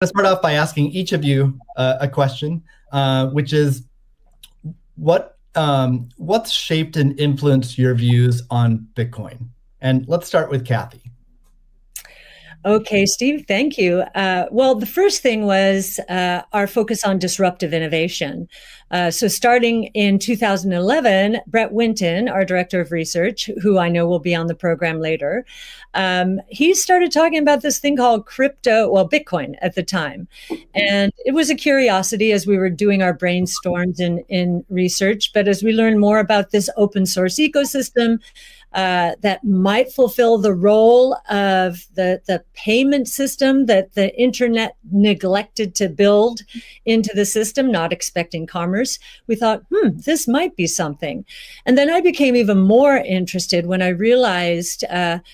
to start off by asking each of you a question, which is what's shaped and influenced your views on Bitcoin? And let's start with Cathie. Okay, Steve, thank you. Well, the first thing was our focus on disruptive innovation. So starting in 2011, Brett Winton, our director of research, who I know will be on the program later, he started talking about this thing called Bitcoin at the time. And it was a curiosity as we were doing our brainstorms in research. But as we learned more about this open source ecosystem, that might fulfill the role of the payment system that the internet neglected to build into the system, not expecting commerce. We thought, this might be something. And then I became even more interested when I realized that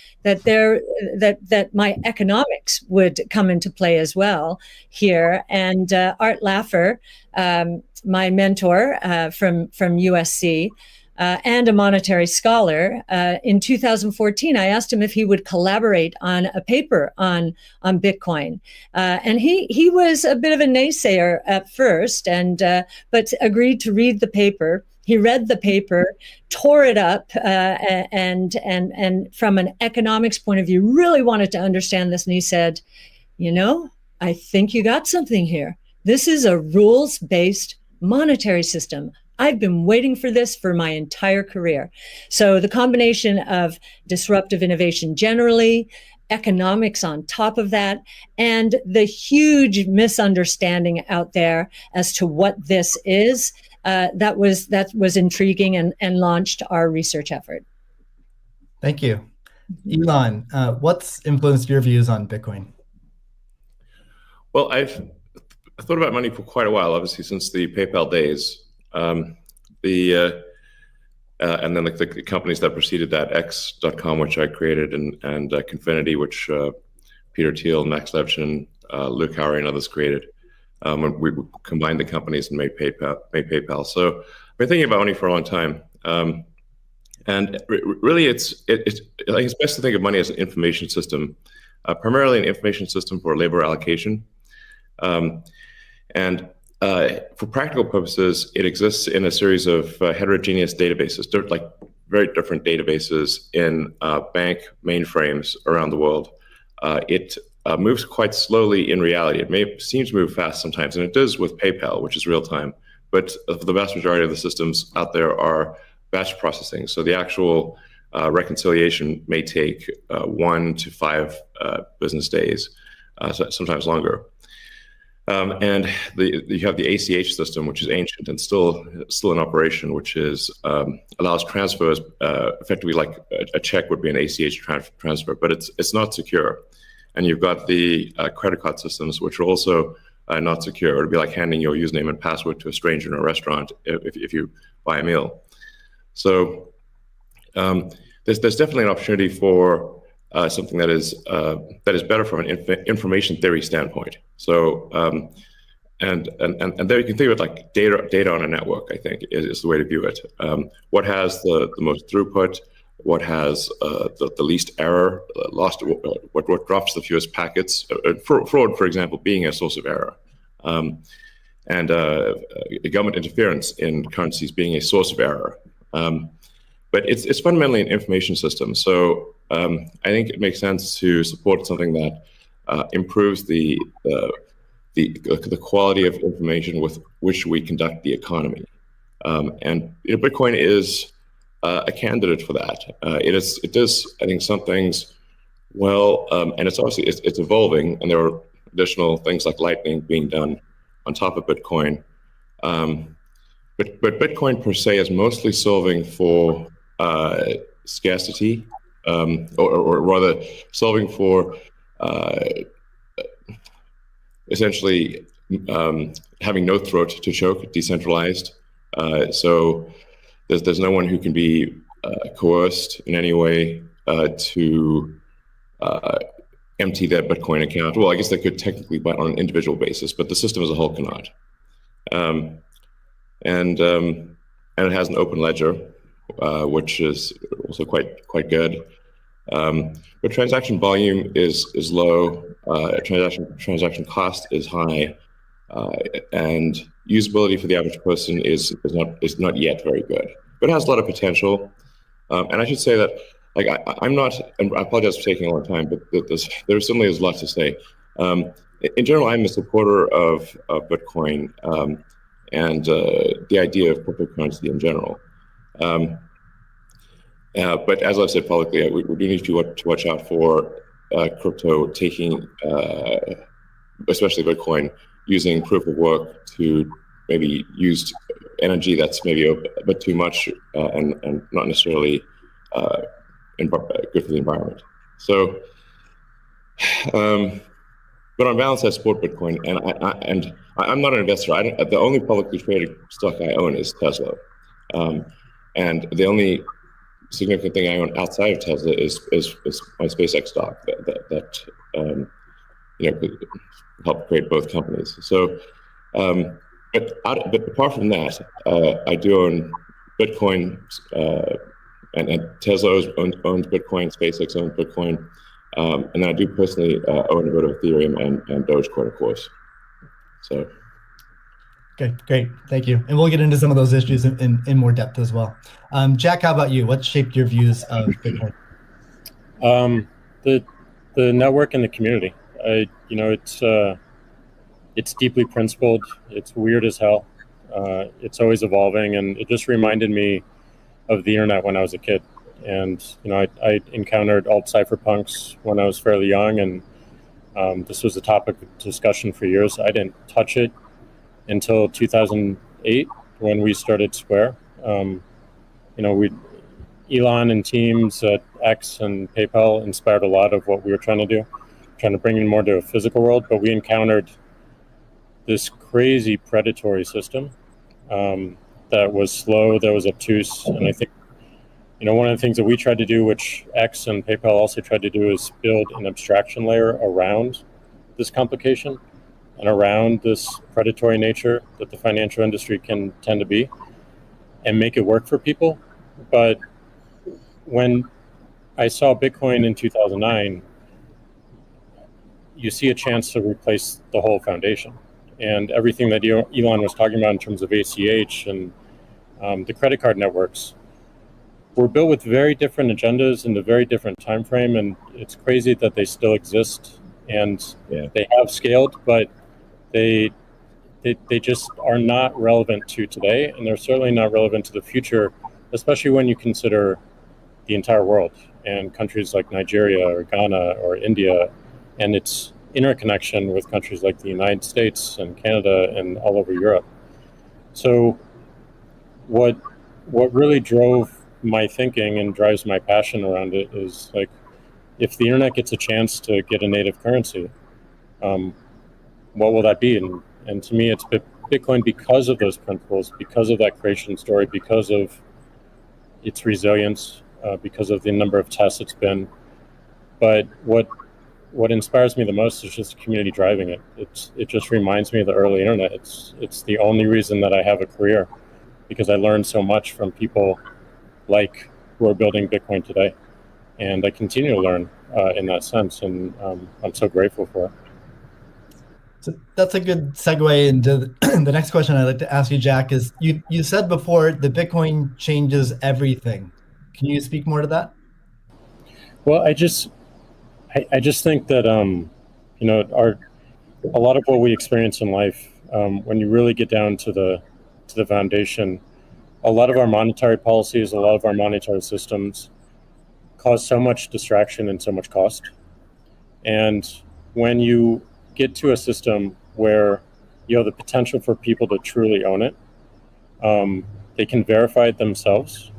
my economics would come into play as well here. And Art Laffer, my mentor from USC, and a monetary scholar. In 2014, I asked him if he would collaborate on a paper on Bitcoin. And he was a bit of a naysayer at first, but agreed to read the paper. He read the paper, tore it up, and from an economics point of view, really wanted to understand this. And he said, I think you got something here. This is a rules-based monetary system. I've been waiting for this for my entire career. So the combination of disruptive innovation generally, economics on top of that, and the huge misunderstanding out there as to what this is, that was intriguing and launched our research effort. Thank you. Elon, what's influenced your views on Bitcoin? Well, I've thought about money for quite a while, obviously, since the PayPal days. And then the companies that preceded that, X.com, which I created, and Confinity, which Peter Thiel, Max Levchin, Luke Howry, and others created. When we combined the companies and made PayPal. So I've been thinking about money for a long time. And really, I think it's best to think of money as an information system, primarily an information system for labor allocation. For practical purposes, it exists in a series of heterogeneous databases, like very different databases in bank mainframes around the world. It moves quite slowly in reality. It may seem to move fast sometimes, and it does with PayPal, which is real time. But the vast majority of the systems out there are batch processing. So the actual reconciliation may take 1 to 5 business days, sometimes longer. And you have the ACH system, which is ancient and still in operation, which allows transfers effectively like a check would be an ACH transfer, but it's not secure. And you've got the credit card systems, which are also not secure. It would be like handing your username and password to a stranger in a restaurant if you buy a meal. So there's definitely an opportunity for something that is better from an information theory standpoint. So and there you can think of it like data on a network. I think is the way to view it. What has the most throughput? What has the least error? What drops the fewest packets? Fraud, for example, being a source of error. And government interference in currencies being a source of error. But it's fundamentally an information system. So I think it makes sense to support something that improves the quality of information with which we conduct the economy. And Bitcoin is a candidate for that. It does, I think, some things well, and it's obviously it's evolving, and there are additional things like Lightning being done on top of Bitcoin. But Bitcoin per se is mostly solving for scarcity, or rather solving for essentially having no throat to choke, decentralized. So there's no one who can be coerced in any way to empty their Bitcoin account. Well, I guess they could technically, but on an individual basis, but the system as a whole cannot. And it has an open ledger, which is also quite good. But transaction volume is low. Transaction cost is high, and usability for the average person is not yet very good. But it has a lot of potential. And I should say that, like, I'm not, and I apologize for taking a long time, but there certainly is a lot to say. In general, I'm a supporter of Bitcoin and the idea of cryptocurrency in general. But as I've said publicly, we do need to watch out for crypto taking, especially Bitcoin, using proof of work to maybe use energy that's maybe a bit too much and not necessarily good for the environment. So, but on balance, I support Bitcoin, and I'm not an investor. The only publicly traded stock I own is Tesla, and the only significant thing I own outside of Tesla is my SpaceX stock that could help create both companies. So, but apart from that, I do own Bitcoin, and Tesla owns Bitcoin, SpaceX owns Bitcoin, and then I do personally own a bit of Ethereum and Dogecoin, of course. So. Okay, great. Thank you. And we'll get into some of those issues in more depth as well. Jack, how about you? What shaped your views of Bitcoin? The network and the community. It's deeply principled. It's weird as hell. It's always evolving, and it just reminded me of the internet when I was a kid. And I encountered alt cypherpunks when I was fairly young, and this was a topic of discussion for years. I didn't touch it until 2008 when we started Square. Elon and teams at X and PayPal inspired a lot of what we were trying to do, trying to bring in more to a physical world, but we encountered this crazy predatory system that was slow, that was obtuse. And I think, one of the things that we tried to do, which X and PayPal also tried to do, is build an abstraction layer around this complication and around this predatory nature that the financial industry can tend to be, and make it work for people. But when I saw Bitcoin in 2009, you see a chance to replace the whole foundation. And everything that Elon was talking about in terms of ACH and the credit card networks were built with very different agendas in a very different time frame. And it's crazy that they still exist, and they have scaled, but they just are not relevant to today, and they're certainly not relevant to the future, especially when you consider the entire world and countries like Nigeria or Ghana or India, and its interconnection with countries like the United States and Canada and all over Europe. So what really drove my thinking and drives my passion around it is, like, if the internet gets a chance to get a native currency, what will that be? And to me, it's Bitcoin because of those principles, because of that creation story, because of its resilience, because of the number of tests it's been. But what inspires me the most is just the community driving it. It just reminds me of the early internet. It's the only reason that I have a career, because I learned so much from people like who are building Bitcoin today. And I continue to learn in that sense, and I'm so grateful for it. So that's a good segue into the next question I'd like to ask you, Jack, is you said before that Bitcoin changes everything. Can you speak more to that? Well, I just think that a lot of what we experience in life, when you really get down to the foundation, a lot of our monetary policies, a lot of our monetary systems cause so much distraction and so much cost. And when you get to a system where you have the potential for people to truly own it, they can verify it themselves.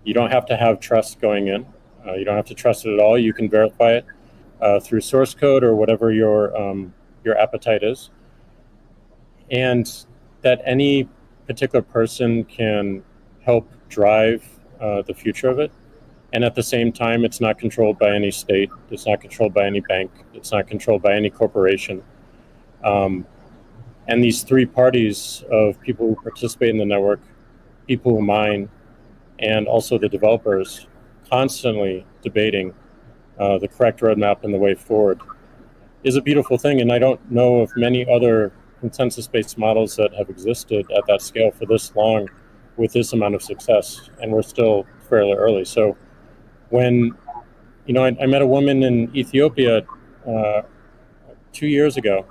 You don't have to have trust going in. You don't have to trust it at all. You can verify it through source code or whatever your appetite is, and that any particular person can help drive the future of it. And at the same time, it's not controlled by any state. It's not controlled by any bank. It's not controlled by any corporation. And these three parties of people who participate in the network, people who mine, and also the developers, constantly debating the correct roadmap and the way forward is a beautiful thing. And I don't know of many other consensus-based models that have existed at that scale for this long with this amount of success. And we're still fairly early. So when, I met a woman in Ethiopia 2 years ago,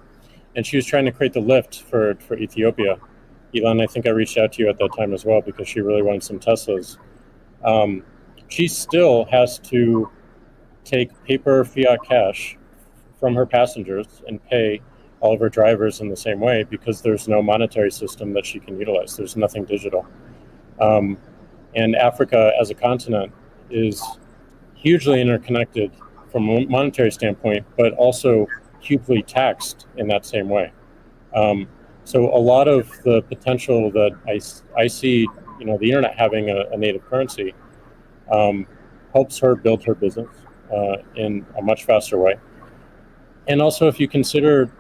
and she was trying to create the lift for Ethiopia. Elon, I think I reached out to you at that time as well because she really wanted some Teslas. She still has to take paper fiat cash from her passengers and pay all of her drivers in the same way because there's no monetary system that she can utilize. There's nothing digital. And Africa as a continent is hugely interconnected from a monetary standpoint, but also hugely taxed in that same way. So a lot of the potential that I see, the internet having a native currency helps her build her business in a much faster way. And also, if you consider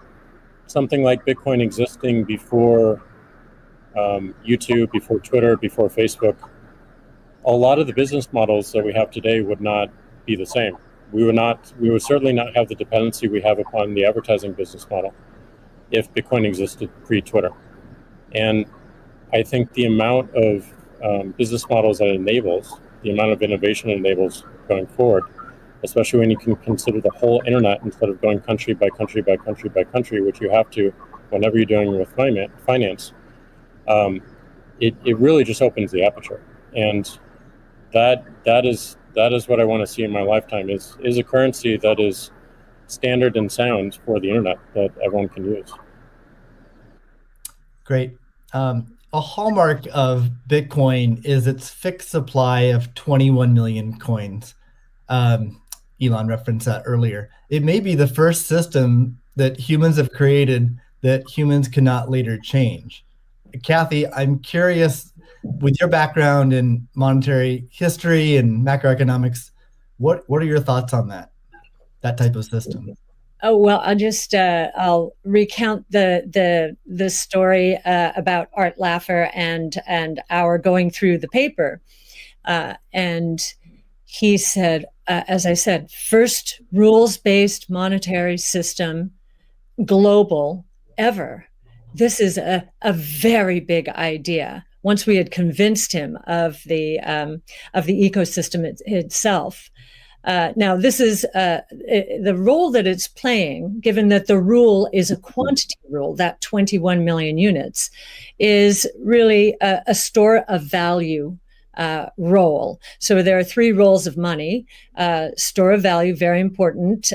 something like Bitcoin existing before YouTube, before Twitter, before Facebook, a lot of the business models that we have today would not be the same. We would certainly not have the dependency we have upon the advertising business model if Bitcoin existed pre-Twitter. And I think the amount of business models that it enables, the amount of innovation it enables going forward, especially when you can consider the whole internet instead of going country by country by country by country, which you have to whenever you're dealing with finance, it really just opens the aperture. And that is what I want to see in my lifetime is a currency that is standard and sound for the internet that everyone can use. Great. A hallmark of Bitcoin is its fixed supply of 21 million coins. Elon referenced that earlier. It may be the first system that humans have created that humans cannot later change. Cathie, I'm curious, with your background in monetary history and macroeconomics, what are your thoughts on that type of system? Oh, well, I'll recount the story about Art Laffer and our going through the paper. And he said, as I said, first rules-based monetary system, global, ever. This is a very big idea. Once we had convinced him of the ecosystem itself. Now, this is the role that it's playing, given that the rule is a quantity rule, that 21 million units, is really a store of value role. So there are three roles of money. Store of value, very important.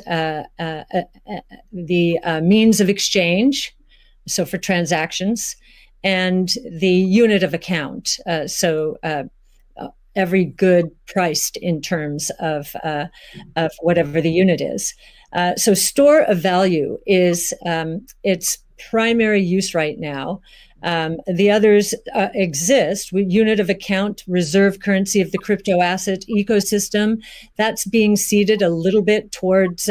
The means of exchange, so for transactions, and the unit of account. Every good priced in terms of whatever the unit is. So store of value is its primary use right now. The others exist. Unit of account, reserve currency of the crypto asset ecosystem. That's being seeded a little bit towards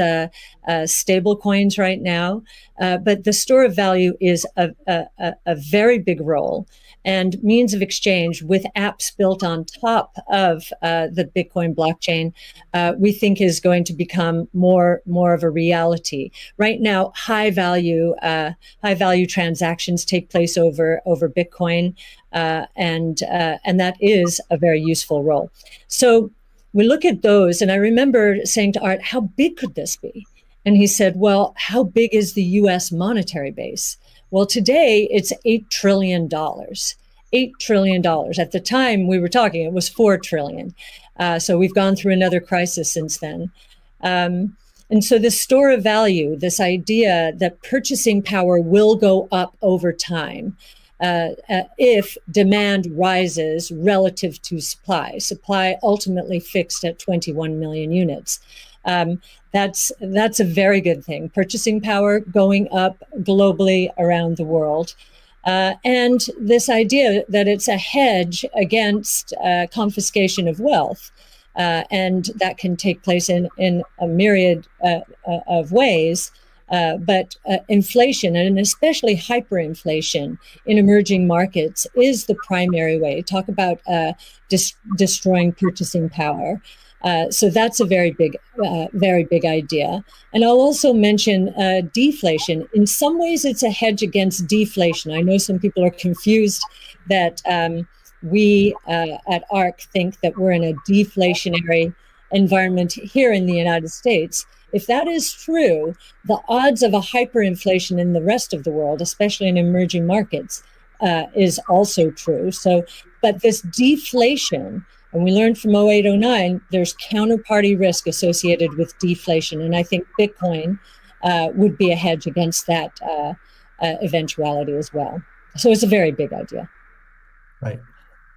stable coins right now. But the store of value is a very big role. And means of exchange with apps built on top of the Bitcoin blockchain, we think is going to become more of a reality. Right now, high value transactions take place over Bitcoin, and that is a very useful role. So we look at those, and I remember saying to Art, "How big could this be?" And he said, "Well, how big is the U.S. monetary base?" Well, today it's $8 trillion. $8 trillion. At the time we were talking, it was $4 trillion. So we've gone through another crisis since then. And so this store of value, this idea that purchasing power will go up over time if demand rises relative to supply ultimately fixed at 21 million units. That's a very good thing. Purchasing power going up globally around the world. And this idea that it's a hedge against confiscation of wealth. And that can take place in a myriad of ways. But inflation, and especially hyperinflation in emerging markets, is the primary way. Talk about destroying purchasing power. So that's a very big idea. And I'll also mention deflation. In some ways, it's a hedge against deflation. I know some people are confused that we at ARC think that we're in a deflationary environment here in the United States. If that is true, the odds of a hyperinflation in the rest of the world, especially in emerging markets, is also true. So, but this deflation, and we learned from 0809, there's counterparty risk associated with deflation. And I think Bitcoin would be a hedge against that eventuality as well. So it's a very big idea. Right.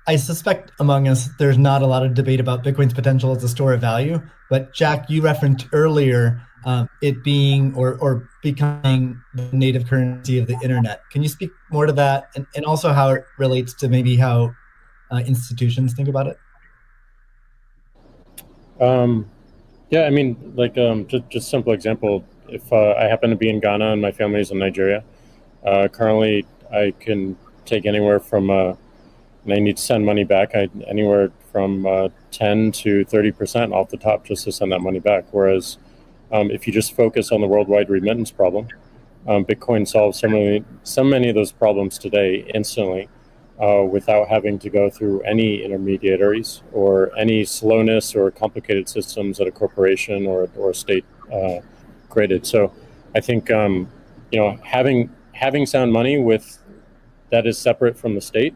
I suspect among us, there's not a lot of debate about Bitcoin's potential as a store of value. But Jack, you referenced earlier it being or becoming the native currency of the internet. Can you speak more to that, and also how it relates to maybe how institutions think about it? Yeah, I mean, like just simple example. If I happen to be in Ghana and my family is in Nigeria, currently I can take anywhere from and I need to send money back, anywhere from 10 to 30% off the top just to send that money back. Whereas if you just focus on the worldwide remittance problem, Bitcoin solves so many of those problems today instantly without having to go through any intermediaries or any slowness or complicated systems that a corporation or a state created. So I think having sound money that is separate from the state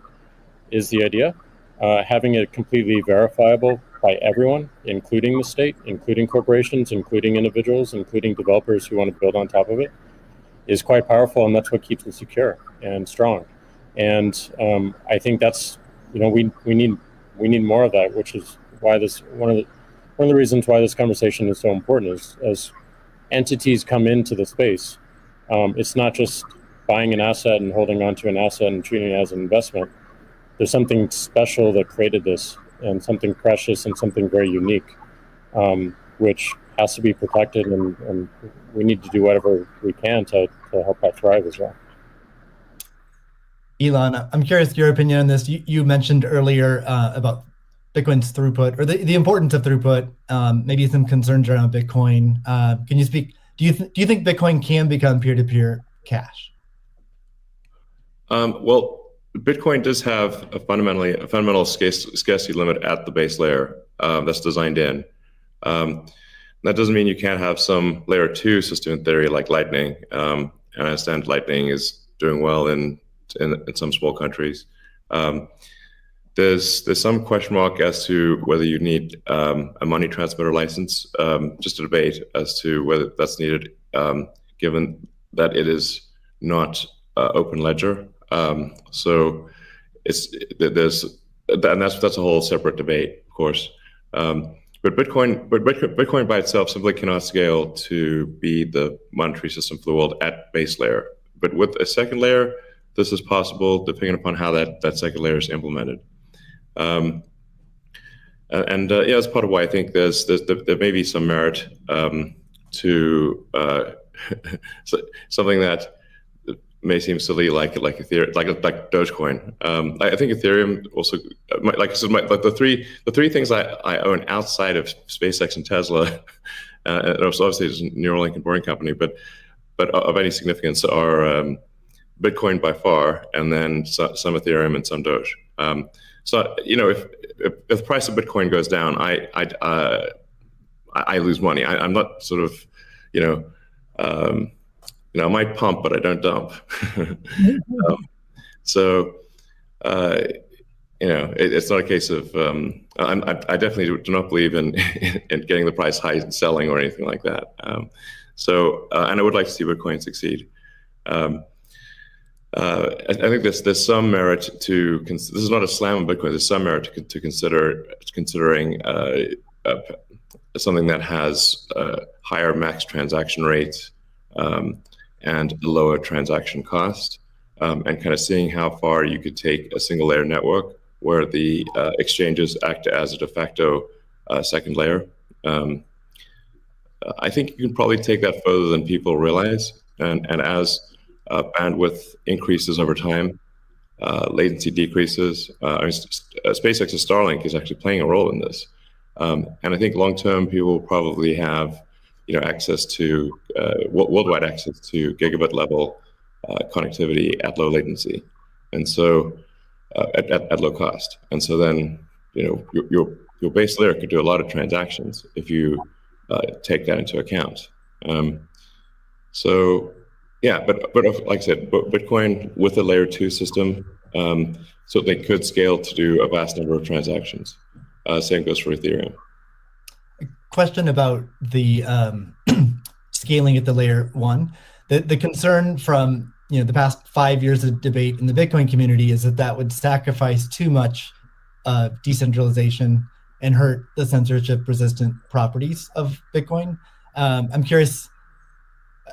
is the idea. Having it completely verifiable by everyone, including the state, including corporations, including individuals, including developers who want to build on top of it, is quite powerful, and that's what keeps it secure and strong. And I think that's we need more of that, which is why this one of the reasons why this conversation is so important is as entities come into the space, it's not just buying an asset and holding on to an asset and treating it as an investment. There's something special that created this, and something precious and something very unique, which has to be protected, and we need to do whatever we can to help that thrive as well. Elon, I'm curious your opinion on this. You mentioned earlier about Bitcoin's throughput, or the importance of throughput, maybe some concerns around Bitcoin. Can you speak? Do you think Bitcoin can become peer-to-peer cash? Well, Bitcoin does have a fundamental scarcity limit at the base layer that's designed in. That doesn't mean you can't have some layer 2 system in theory like Lightning. And I understand Lightning is doing well in some small countries. There's some question mark as to whether you need a money transmitter license. Just a debate as to whether that's needed, given that it is not open ledger. So that's a whole separate debate, of course. But Bitcoin by itself simply cannot scale to be the monetary system for the world at base layer. But with a second layer, this is possible depending upon how that second layer is implemented. Yeah, that's part of why I think there may be some merit to something that may seem silly, like Ethereum, like Dogecoin. I think Ethereum also, like I said, the three things I own outside of SpaceX and Tesla, and obviously it's a Neuralink and Boring Company, but of any significance are Bitcoin by far, and then some Ethereum and some Doge. So if the price of Bitcoin goes down, I lose money. I'm not sort of I might pump, but I don't dump. It's not a case of. I definitely do not believe in getting the price high and selling or anything like that. And I would like to see Bitcoin succeed. I think there's some merit to. This is not a slam on Bitcoin. There's some merit to considering something that has higher max transaction rates. And a lower transaction cost, and kind of seeing how far you could take a single layer network where the exchanges act as a de facto second layer. I think you can probably take that further than people realize. And as bandwidth increases over time, latency decreases. SpaceX's Starlink is actually playing a role in this. And I think long term, people will probably have access to worldwide access to gigabit level connectivity at low latency, and so at low cost. And so then your base layer could do a lot of transactions if you take that into account. So yeah, but like I said, Bitcoin with a layer 2 system certainly could scale to do a vast number of transactions. Same goes for Ethereum. Question about the scaling at the layer 1. The concern from the past 5 years of debate in the Bitcoin community is that would sacrifice too much decentralization and hurt the censorship-resistant properties of Bitcoin. I'm curious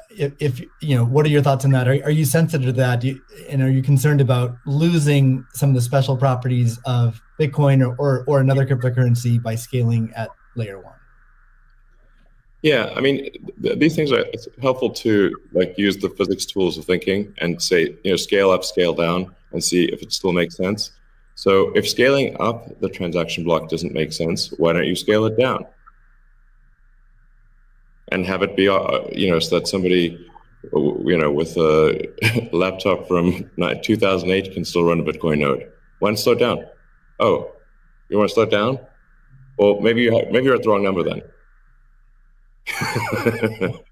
if what are your thoughts on that? Are you sensitive to that? And are you concerned about losing some of the special properties of Bitcoin or another cryptocurrency by scaling at layer 1? Yeah, I mean, these things it's helpful to use the physics tools of thinking and say, scale up, scale down, and see if it still makes sense. So if scaling up the transaction block doesn't make sense, why don't you scale it down? And have it be, so that somebody, with a laptop from 2008 can still run a Bitcoin node. Why not slow it down? Oh, you want to slow it down? Well, maybe you're at the wrong number then.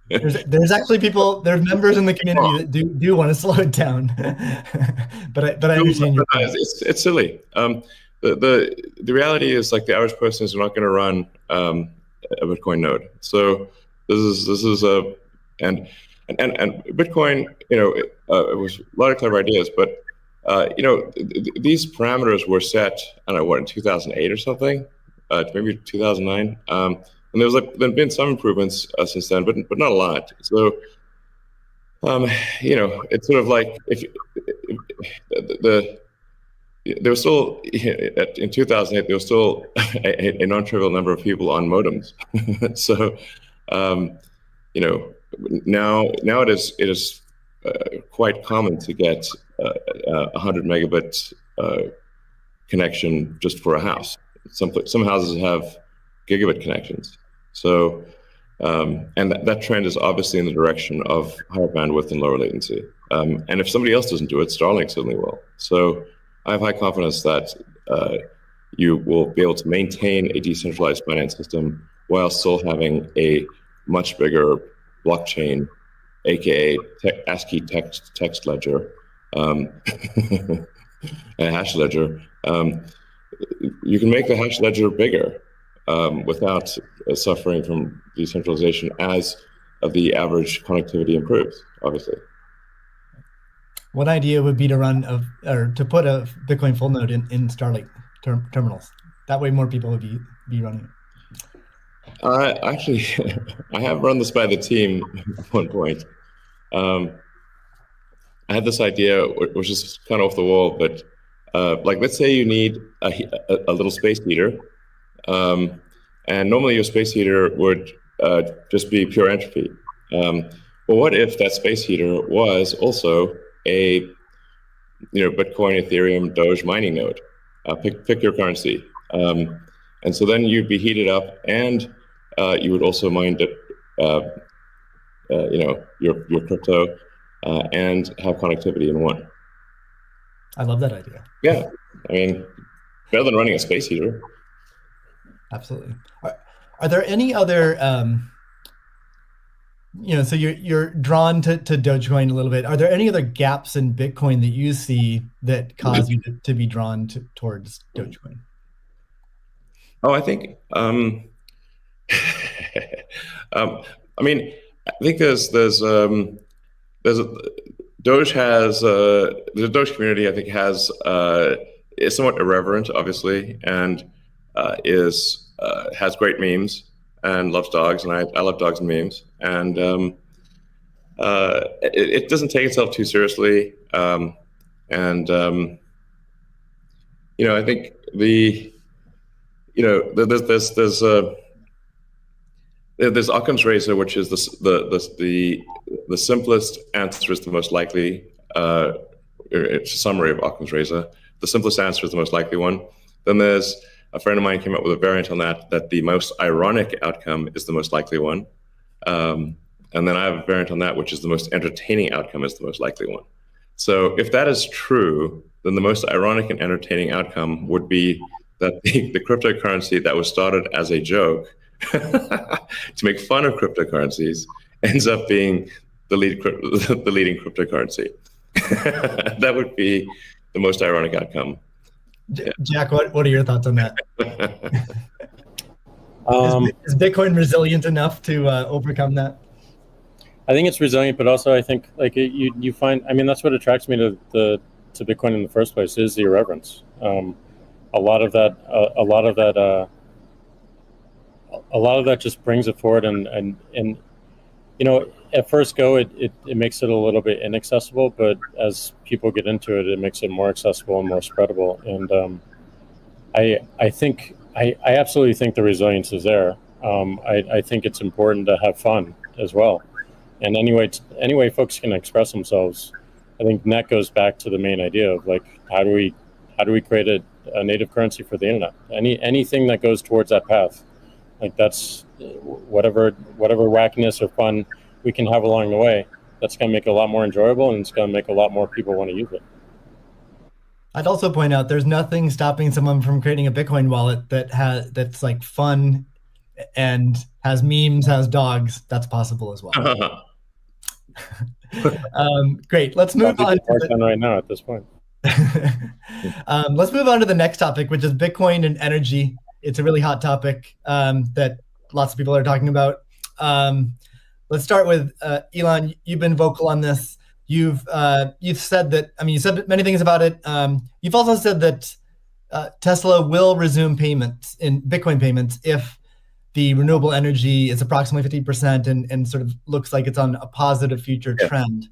there's actually there's members in the community that do want to slow it down, but I understand your point. It's silly. The reality is the average person is not going to run a Bitcoin node. So this is and Bitcoin. It was a lot of clever ideas, but these parameters were set. I don't know in 2008 or something, maybe 2009. And there've been some improvements since then, but not a lot. So, it's sort of there was still in 2008 there was still a non-trivial number of people on modems. So, now it is quite common to get 100 megabit connection just for a house. Some houses have gigabit connections. So, and that trend is obviously in the direction of higher bandwidth and lower latency. And if somebody else doesn't do it, Starlink certainly will. So I have high confidence that you will be able to maintain a decentralized finance system while still having a much bigger blockchain, aka ASCII text ledger, a hash ledger. You can make the hash ledger bigger without suffering from decentralization as the average connectivity improves, obviously. One idea would be to to put a Bitcoin full node in Starlink terminals. That way more people would be running it. Actually, I have run this by the team at one point. I had this idea, which is kind of off the wall, but let's say you need a little space heater. And normally your space heater would just be pure entropy. But what if that space heater was also a Bitcoin, Ethereum, Doge mining node? Pick your currency. And so then you'd be heated up, and you would also mine your crypto and have connectivity in one. I love that idea. Yeah, I mean, better than running a space heater. Absolutely. Are there any other, so you're drawn to Dogecoin a little bit. Are there any other gaps in Bitcoin that you see that cause you to be drawn towards Dogecoin? Oh, I think, I think there's Doge has, the Doge community, I think, is somewhat irreverent, obviously, and has great memes and loves dogs, and I love dogs and memes, and it doesn't take itself too seriously, I think there's Occam's razor, which is the simplest answer is the most likely. It's a summary of Occam's razor. The simplest answer is the most likely one. Then there's a friend of mine came up with a variant on that the most ironic outcome is the most likely one. And then I have a variant on that, which is the most entertaining outcome is the most likely one. So if that is true, then the most ironic and entertaining outcome would be that the cryptocurrency that was started as a joke to make fun of cryptocurrencies ends up being the leading cryptocurrency. That would be the most ironic outcome. Jack, what are your thoughts on that? Is Bitcoin resilient enough to overcome that? I think it's resilient, but also I think like you find, I mean, that's what attracts me to Bitcoin in the first place is the irreverence. A lot of that just brings it forward, and you know, at first go it makes it a little bit inaccessible, but as people get into it, it makes it more accessible and more spreadable. And I absolutely think the resilience is there. I think it's important to have fun as well. And anyway, folks can express themselves. I think that goes back to the main idea of like, how do we create a native currency for the internet? Anything that goes towards that path, like that's whatever wackiness or fun we can have along the way. That's going to make it a lot more enjoyable, and it's going to make a lot more people want to use it. I'd also point out there's nothing stopping someone from creating a Bitcoin wallet that's like fun and has memes, has dogs. That's possible as well. Great. Let's move on. Right now at this point. Let's move on to the next topic, which is Bitcoin and energy. It's a really hot topic that lots of people are talking about. Let's start with Elon. You've been vocal on this. You've said that. I mean, you said many things about it. You've also said that Tesla will resume payments in Bitcoin payments if the renewable energy is approximately 50% and sort of looks like it's on a positive future trend.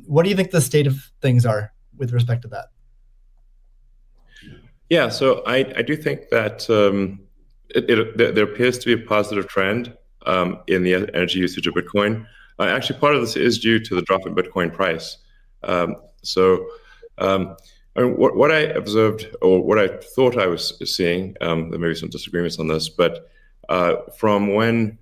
What do you think the state of things are with respect to that? Yeah, so I do think that there appears to be a positive trend in the energy usage of Bitcoin. Actually, part of this is due to the drop in Bitcoin price. I mean, what I observed, or what I thought I was seeing, there may be some disagreements on this, but from when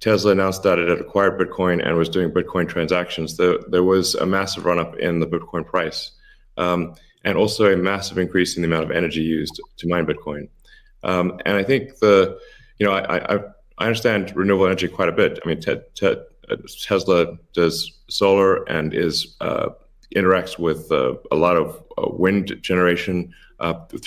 Tesla announced that it had acquired Bitcoin and was doing Bitcoin transactions, there was a massive run-up in the Bitcoin price, and also a massive increase in the amount of energy used to mine Bitcoin. And I think I understand renewable energy quite a bit. I mean, Tesla does solar and interacts with a lot of wind generation